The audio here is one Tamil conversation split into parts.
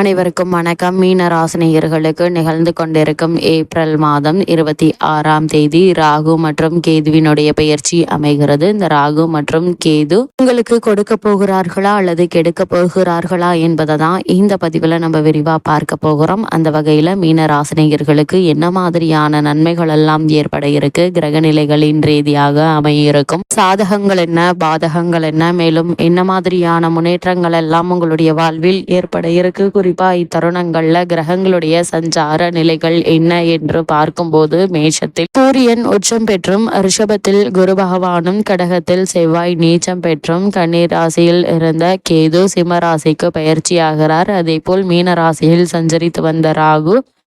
அனைவருக்கும் வணக்கம். மீன ராசினியர்களுக்கு நிகழ்ந்து கொண்டிருக்கும் ஏப்ரல் மாதம் 26ஆம் தேதி ராகு மற்றும் கேதுவினுடைய பெயர்ச்சி அமைகிறது. இந்த ராகு மற்றும் கேது உங்களுக்கு கொடுக்க போகிறார்களா அல்லது கெடுக்க போகிறார்களா என்பதை தான் இந்த பதிவில் நம்ம விரிவாக பார்க்க போகிறோம். அந்த வகையில் மீன ராசினியர்களுக்கு என்ன மாதிரியான நன்மைகள் எல்லாம் ஏற்பட இருக்கு, கிரக நிலைகளின் ரீதியாக அமையிருக்கும் சாதகங்கள் என்ன, பாதகங்கள் என்ன, மேலும் என்ன மாதிரியான முன்னேற்றங்கள் எல்லாம் உங்களுடைய வாழ்வில் ஏற்பட இருக்கு, குறிப்பா இத்தருணங்கள்ல கிரகங்களுடைய சஞ்சார நிலைகள் என்ன என்று பார்க்கும்போது மேஷத்தில் சூரியன் உச்சம் பெற்றும், ரிஷபத்தில் குரு பகவானும், கடகத்தில் செவ்வாய் நீச்சம் பெற்றும், கன்னி ராசியில் இருந்த கேது சிம்ம ராசிக்கு பயிற்சியாகிறார். அதே போல் மீன ராசியில் சஞ்சரித்து வந்த ராகு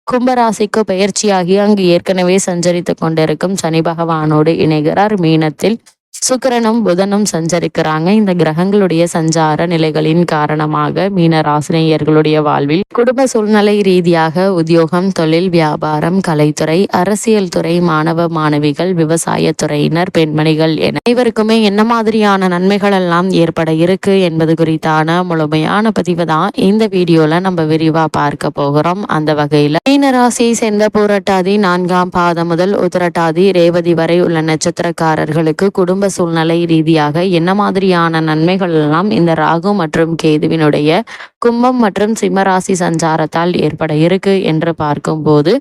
கும்பராசிக்கு பயிற்சியாகி அங்கு ஏற்கனவே சஞ்சரித்து கொண்டிருக்கும் சனி பகவானோடு இணைகிறார். மீனத்தில் சுக்கிரனும் புதனும் சஞ்சரிக்கிறாங்க. இந்த கிரகங்களுடைய சஞ்சார நிலைகளின் காரணமாக மீன ராசினியர்களுடைய வாழ்வில் குடும்ப சூழ்நிலை ரீதியாக உத்தியோகம், தொழில், வியாபாரம், கலைத்துறை, அரசியல் துறை, மாணவ மாணவிகள், விவசாய துறையினர், பெண்மணிகள் என அனைவருக்குமே என்ன மாதிரியான நன்மைகள் எல்லாம் ஏற்பட இருக்கு என்பது குறித்தான முழுமையான பதிவு தான் இந்த வீடியோல நம்ம விரிவா பார்க்க போகிறோம். அந்த வகையில மீன ராசியை சேர்ந்த பூரட்டாதி 4ஆம் பாதம் முதல் உத்திரட்டாதி ரேவதி வரை உள்ள நட்சத்திரக்காரர்களுக்கு குடும்ப சூழ்நிலை ரீதியாக என்ன மாதிரியான நன்மைகள் எல்லாம் இந்த ராகு மற்றும் கேதுவினுடைய கும்பம் மற்றும் சிம்மராசி சஞ்சாரத்தால் ஏற்பட இருக்கு என்று பார்க்கும்போது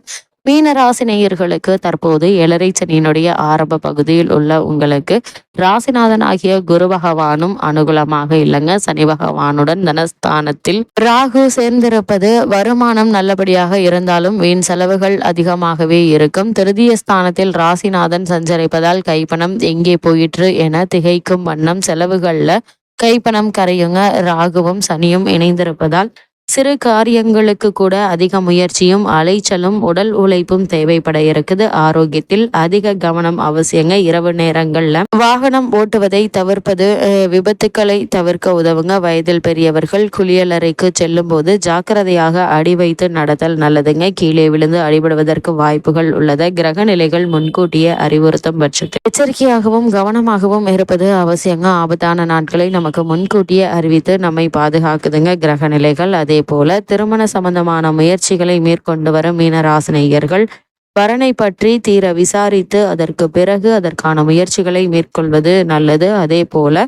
மீனராசி நேயர்களுக்கு தற்போது ஏழரை சனியினுடைய ஆரம்ப பகுதியில் உள்ள உங்களுக்கு ராசிநாதன் ஆகிய குரு பகவானும் அனுகூலமாக இல்லைங்க. சனி பகவானுடன் தனஸ்தானத்தில் ராகு சேர்ந்திருப்பது வருமானம் நல்லபடியாக இருந்தாலும் வீண் செலவுகள் அதிகமாகவே இருக்கும். திருதிய ஸ்தானத்தில் ராசிநாதன் சஞ்சரிப்பதால் கைப்பணம் எங்கே போயிற்று என திகைக்கும் வண்ணம் செலவுகள்ல கைப்பணம் கரையுங்க. ராகுவும் சனியும் இணைந்திருப்பதால் சிறு காரியங்களுக்கு கூட அதிக முயற்சியும் அலைச்சலும் உடல் உழைப்பும் தேவைப்பட இருக்குது. ஆரோக்கியத்தில் அதிக கவனம் அவசியங்க. இரவு நேரங்கள்ல வாகனம் ஓட்டுவதை தவிர்ப்பது விபத்துக்களை தவிர்க்க உதவுங்க. வயதில் பெரியவர்கள் குளியலறைக்கு செல்லும் போது ஜாக்கிரதையாக அடி வைத்து நடத்தல் நல்லதுங்க. கீழே விழுந்து அடிபடுவதற்கு வாய்ப்புகள் உள்ளது. கிரக நிலைகள் முன்கூட்டியே அறிவுறுத்தும் பட்சத்தில் எச்சரிக்கையாகவும் கவனமாகவும் இருப்பது அவசியங்க. ஆபத்தான நாட்களை நமக்கு முன்கூட்டியே அறிவித்து நம்மை பாதுகாக்குதுங்க கிரக நிலைகள். அதே போல திருமண சம்பந்தமான முயற்சிகளை மேற்கொண்டு வரும் மீனராசினியர்கள் வரனை பற்றி தீர விசாரித்து அதற்கு பிறகு அதற்கான முயற்சிகளை மேற்கொள்வது நல்லது. அதே போல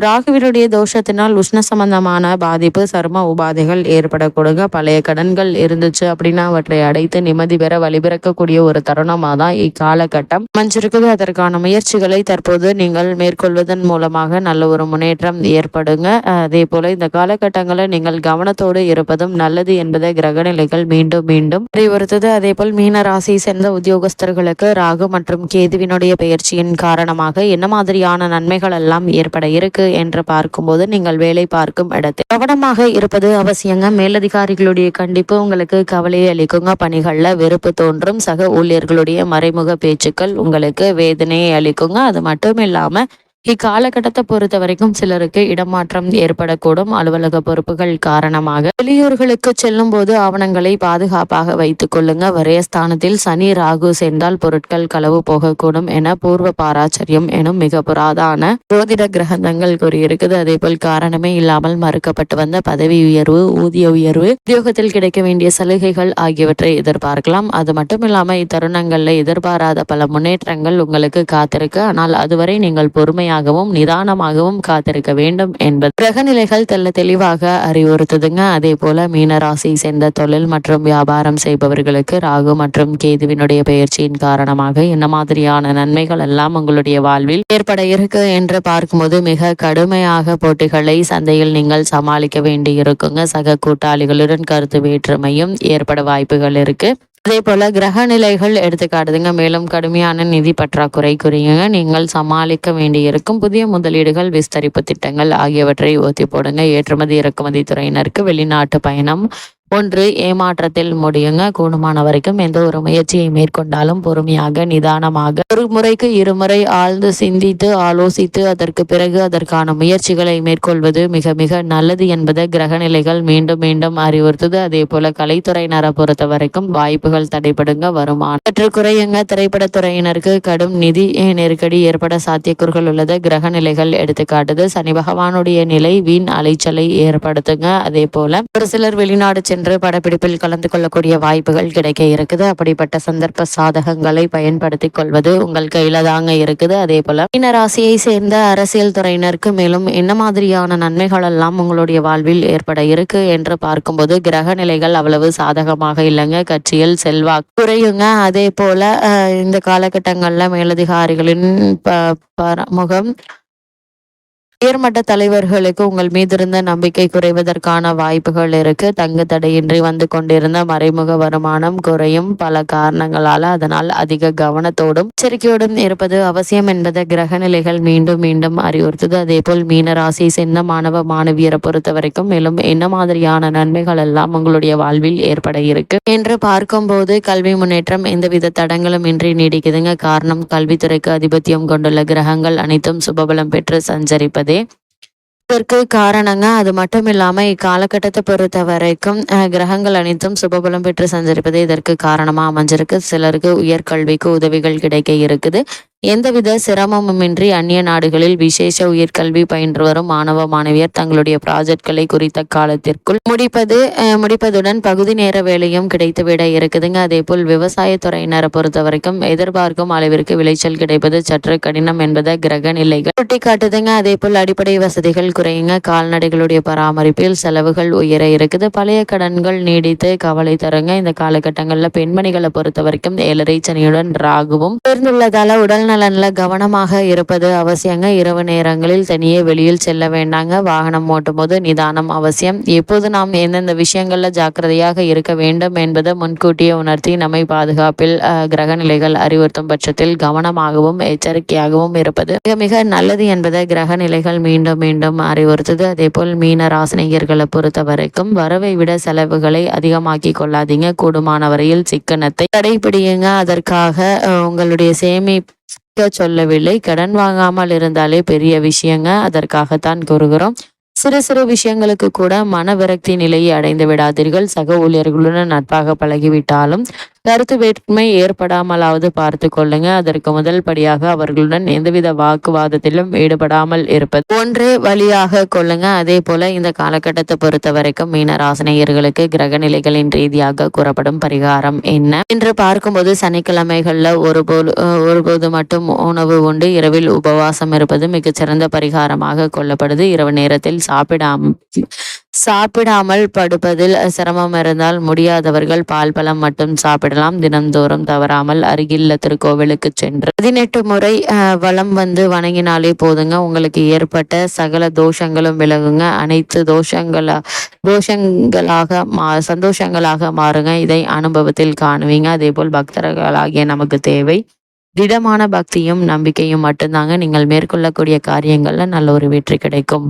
ராகுவினுடைய தோஷத்தினால் உஷ்ண சம்பந்தமான பாதிப்பு, சர்ம உபாதைகள் ஏற்படக்கூடுங்க. பழைய கடன்கள் இருந்துச்சு அப்படின்னா அவற்றை அடைத்து நிம்மதி பெற வழிபிறக்கக்கூடிய ஒரு தருணமாக தான் இக்காலகட்டம் அமைஞ்சிருக்குது. அதற்கான முயற்சிகளை தற்போது நீங்கள் மேற்கொள்வதன் மூலமாக நல்ல ஒரு முன்னேற்றம் ஏற்படுங்க. அதே போல இந்த காலகட்டங்களில் நீங்கள் கவனத்தோடு இருப்பதும் நல்லது என்பதை கிரகநிலைகள் மீண்டும் மீண்டும் அறிவுறுத்தது. அதே போல் மீன ராசியை சேர்ந்த உத்தியோகஸ்தர்களுக்கு ராகு மற்றும் கேதுவினுடைய பயிற்சியின் காரணமாக என்ன மாதிரியான நன்மைகள் எல்லாம் ஏற்பட இருக்கு என்று பார்க்கும்போது நீங்கள் வேலை பார்க்கும் இடத்தில் கவனமாக இருப்பது அவசியங்க. மேலதிகாரிகளுடைய கண்டிப்பு உங்களுக்கு கவலையை அளிக்குங்க. பணிகள்ல வெறுப்பு தோன்றும். சக ஊழியர்களுடைய மறைமுக பேச்சுக்கள் உங்களுக்கு வேதனையை அளிக்குங்க. அது மட்டும் இல்லாம இக்காலகட்டத்தை பொறுத்த வரைக்கும் சிலருக்கு இடமாற்றம் ஏற்படக்கூடும். அலுவலக பொறுப்புகள் காரணமாக வெளியூர்களுக்கு செல்லும் போது ஆவணங்களை பாதுகாப்பாக வைத்துக் கொள்ளுங்க. விரயஸ்தானத்தில் சனி ராகு சேர்ந்தால் பொருட்கள் களவு போகக்கூடும் என பூர்வ பாராச்சரியம் எனும் மிக புராதான ஜோதிட கிரகங்கள் கூறியிருக்குது. அதே போல் காரணமே இல்லாமல் மறுக்கப்பட்டு வந்த பதவி உயர்வு, ஊதிய உயர்வு, உத்தியோகத்தில் கிடைக்க வேண்டிய சலுகைகள் ஆகியவற்றை எதிர்பார்க்கலாம். அது மட்டும் இல்லாம இத்தருணங்கள்ல எதிர்பாராத பல முன்னேற்றங்கள் உங்களுக்கு காத்திருக்கு. ஆனால் அதுவரை நீங்கள் பொறுமையாக நிதானமாகவும் காத்திருக்க வேண்டும் என்பது கிரகநிலைகள் தெல்ல தெளிவாக அறிவுறுத்துதுங்க. அதே போல மீனராசி சேர்ந்த தொழில் மற்றும் வியாபாரம் செய்பவர்களுக்கு ராகு மற்றும் கேதுவினுடைய பயிற்சியின் காரணமாக என்ன மாதிரியான நன்மைகள் எல்லாம் உங்களுடைய வாழ்வில் ஏற்பட இருக்கு என்று பார்க்கும்போது மிக கடுமையாக போட்டிகளை சந்தையில் நீங்கள் சமாளிக்க வேண்டி இருக்குங்க. சக கூட்டாளிகளுடன் கருத்து வேற்றுமையும் ஏற்பட வாய்ப்புகள் இருக்கு. அதே போல கிரக நிலைகள் எடுத்துக்காட்டுதுங்க. மேலும் கடுமையான நிதி பற்றாக்குறை குறியுங்க. நீங்கள் சமாளிக்க வேண்டியிருக்கும் புதிய முதலீடுகள், விஸ்தரிப்பு திட்டங்கள் ஆகியவற்றை ஒத்தி போடுங்க. ஏற்றுமதி இறக்குமதி துறையினருக்கு வெளிநாட்டு பயணம், ஒன்று ஏமாற்றத்தில் முடியுங்க. கூடுமான வரைக்கும் எந்த ஒரு முயற்சியை மேற்கொண்டாலும் பொறுமையாக நிதானமாக ஒரு முறைக்கு இருமுறை ஆழ்ந்து சிந்தித்து ஆலோசித்து அதற்கு பிறகு அதற்கான முயற்சிகளை மேற்கொள்வது மிக மிக நல்லது என்பதை கிரகநிலைகள் மீண்டும் மீண்டும் அறிவுறுத்துது. அதே போல கலைத்துறையினரை பொறுத்த வரைக்கும் வாய்ப்புகள் தடைபடுங்க, வருமானம் சற்று குறையுங்க. திரைப்படத்துறையினருக்கு கடும் நிதி நெருக்கடி ஏற்பட சாத்தியக்கூறுகள் உள்ளது கிரகநிலைகள் எடுத்துக்காட்டுது. சனி பகவானுடைய நிலை வீண் அலைச்சலை ஏற்படுத்துங்க. அதே போல ஒரு சிலர் வெளிநாடு சென்று படப்பிடிப்பில் கலந்து கொள்ளக்கூடிய வாய்ப்புகள் கிடைக்க இருக்குது. அப்படிப்பட்ட சந்தர்ப்ப சாதகங்களை பயன்படுத்தி கொள்வது உங்கள் கையில தாங்க இருக்குது. அதே போல மீன ராசியை சேர்ந்த அரசியல் துறையினருக்கு மேலும் என்ன மாதிரியான நன்மைகள் எல்லாம் உங்களுடைய வாழ்வில் ஏற்பட இருக்கு என்று பார்க்கும்போது கிரக நிலைகள் அவ்வளவு சாதகமாக இல்லைங்க. கட்சியில் செல்வாக்கு குறையுங்க. அதே போல இந்த காலகட்டங்கள்ல மேலதிகாரிகளின் முகம் உயர்மட்ட தலைவர்களுக்கு உங்கள் மீது இருந்த நம்பிக்கை குறைவதற்கான வாய்ப்புகள் இருக்கு. தங்கு தடையின்றி வந்து கொண்டிருந்த மறைமுக வருமானம் குறையும் பல காரணங்களால. அதனால் அதிக கவனத்தோடும் எச்சரிக்கையோடும் இருப்பது அவசியம் என்பதை கிரக நிலைகள் மீண்டும் மீண்டும் அறிவுறுத்துது. அதே போல் மீனராசியை சேர்ந்த மாணவ மாணவியரை பொறுத்த வரைக்கும் மேலும் என்ன மாதிரியான நன்மைகள் எல்லாம் உங்களுடைய வாழ்வில் ஏற்பட இருக்கு என்று பார்க்கும்போது கல்வி முன்னேற்றம் எந்தவித தடங்களும் இன்றி நீடிக்குதுங்க. காரணம் கல்வித்துறைக்கு அதிபத்தியம் கொண்டுள்ள கிரகங்கள் அனைத்தும் சுபபலம் பெற்று சஞ்சரிப்பது இதற்கு காரணங்க. அது மட்டும் இல்லாம இக்காலகட்டத்தை பொறுத்த வரைக்கும் கிரகங்கள் அனைத்தும் சுபபலம் பெற்று சஞ்சரிப்பது இதற்கு காரணமா அமைஞ்சிருக்கு. சிலருக்கு உயர்கல்விக்கு உதவிகள் கிடைக்க இருக்குது. எந்தவித சிரமமுமின்றி அந்நிய நாடுகளில் விசேஷ உயர்கல்வி பயின்று வரும் மாணவ மாணவியர் தங்களுடைய ப்ராஜெக்ட்களை குறித்த காலத்திற்குள் முடிப்பதுடன் பகுதி நேர வேலையும் கிடைத்துவிட இருக்குதுங்க. அதே போல் விவசாயத்துறையினரை பொறுத்த வரைக்கும் எதிர்பார்க்கும் அளவிற்கு விளைச்சல் கிடைப்பது சற்று கடினம் என்பதை கிரக நிலைகள் சுட்டி காட்டுதுங்க. அதே போல் அடிப்படை வசதிகள் குறையுங்க. கால்நடைகளுடைய பராமரிப்பில் செலவுகள் உயர இருக்குது. பழைய கடன்கள் நீடித்து கவலை தருங்க. இந்த காலகட்டங்களில் பெண்மணிகளை பொறுத்த வரைக்கும் 7.5 சனியுடன் ராகுவும் சேர்ந்துள்ளதால உடல் நலன்ல கவனமாக இருப்பது அவசியங்க. இரவு நேரங்களில் தனியே வெளியில் செல்ல வேண்டாங்க. வாகனம் ஓட்டும் போது நிதானம் அவசியம். எப்போது நாம் எந்தெந்த விஷயங்கள்ல ஜாக்கிரதையாக இருக்க வேண்டும் என்பதை முன்கூட்டியே உணர்த்தி நம்மை பாதுகாப்பில் கிரக நிலைகள் அறிவுறுத்தும் பட்சத்தில் கவனமாகவும் எச்சரிக்கையாகவும் இருப்பது மிக மிக நல்லது என்பதை கிரக நிலைகள் மீண்டும் மீண்டும் அறிவுறுத்துது. அதே போல் மீன ராசினியர்களை பொறுத்த வரைக்கும் வரவை விட செலவுகளை அதிகமாக்கி கொள்ளாதீங்க. கூடுமான வரையில் சிக்கனத்தை கடைபிடியுங்க. அதற்காக உங்களுடைய சொல்லவில்லை. கடன் வாங்காமல் இருந்தாலே பெரிய விஷயங்க. அதற்காகத்தான் கூறுகிறோம். சிறு சிறு விஷயங்களுக்கு கூட மன விரக்தி நிலையை அடைந்து விடாதீர்கள். சக ஊழியர்களுடன் நட்பாக பழகிவிட்டாலும் கருத்து வேற்றுமை ஏற்படாமலாவது பார்த்து கொள்ளுங்க. அதற்கு முதல் படியாக அவர்களுடன் எந்தவித வாக்குவாதத்திலும் ஈடுபடாமல் இருப்பது ஒன்றே வழியாக கொள்ளுங்க. அதே போல இந்த காலகட்டத்தை பொறுத்த வரைக்கும் மீனராசினியர்களுக்கு கிரக நிலைகளின் ரீதியாக கூறப்படும் பரிகாரம் என்ன என்று பார்க்கும்போது சனிக்கிழமைகள்ல ஒருபோது மட்டும் உணவு உண்டு இரவில் உபவாசம் இருப்பது மிகச்சிறந்த பரிகாரமாக கொள்ளப்படுது. இரவு நேரத்தில் சாப்பிடாமல் படுப்பதில் சிரமம் இருந்தால் முடியாதவர்கள் பால் பழம் மட்டும் சாப்பிடலாம். தினந்தோறும் தவறாமல் அருகில் திருக்கோவிலுக்கு சென்று 18 முறை வலம் வந்து வணங்கினாலே போதுங்க. உங்களுக்கு ஏற்பட்ட சகல தோஷங்களும் விலகுங்க. அனைத்து சந்தோஷங்களாக மாறுங்க. இதை அனுபவத்தில் காணுவீங்க. அதே போல் பக்தர்களாகிய நமக்கு தேவை திடமான பக்தியும் நம்பிக்கையும் மட்டும்தாங்க. நீங்கள் மேற்கொள்ளக்கூடிய காரியங்கள்ல நல்ல ஒரு வெற்றி கிடைக்கும்.